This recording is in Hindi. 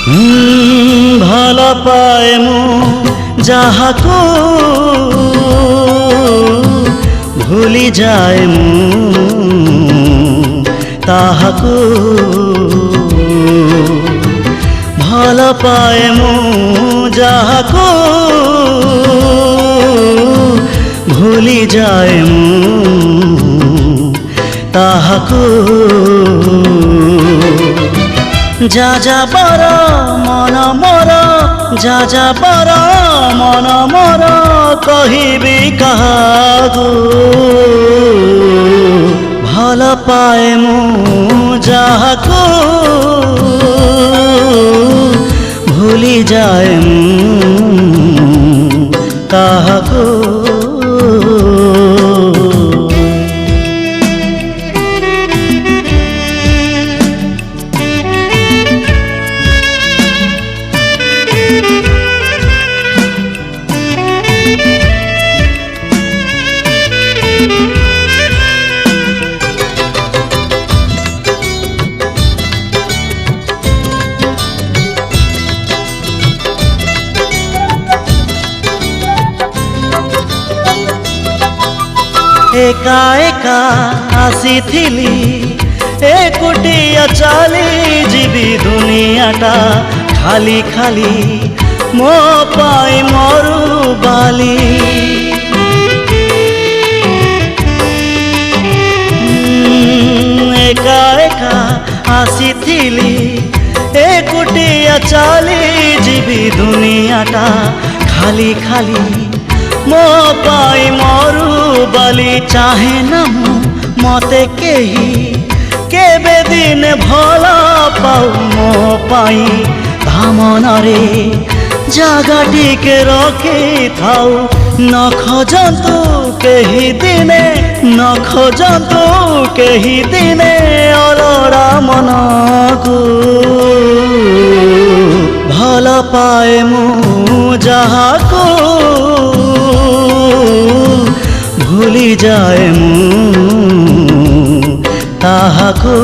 ভাল পাଏ ମୁଁ ଯାହାକୁ ଭୁଲି ଯାଏ ମୁଁ ତାହାକୁ ଭଲ ପାଏ ମୁଁ ଯାହାକୁ ଭୁଲି ଯାଏ ମୁଁ ତାହାକୁ যা যাবার মন মোর যা যাবার মন মোর কহিবি কাহাকু ভাল পাଏ ମୁଁ যাহাকু ভুলি যায় ମୁଁ তাহাকু एका एका आसीथिली एकुटिया चली जीवी दुनियाटा खाली खाली मो पाई मरु बाली एका एका आसीथिली एकुटिया चली जीवी दुनियाटा खाली खाली मो पाई मरु बाली चाहे न मते केही केबे दिन भला पाऊ मो पाई धामन रे जागा टिके रखी थाऊ न खोजतु केही दिने न खोजतु केही दिने अलोड़ा मन को भल पाए मु जाहाको भूली जाए ମୁଁ ତାହାକୁ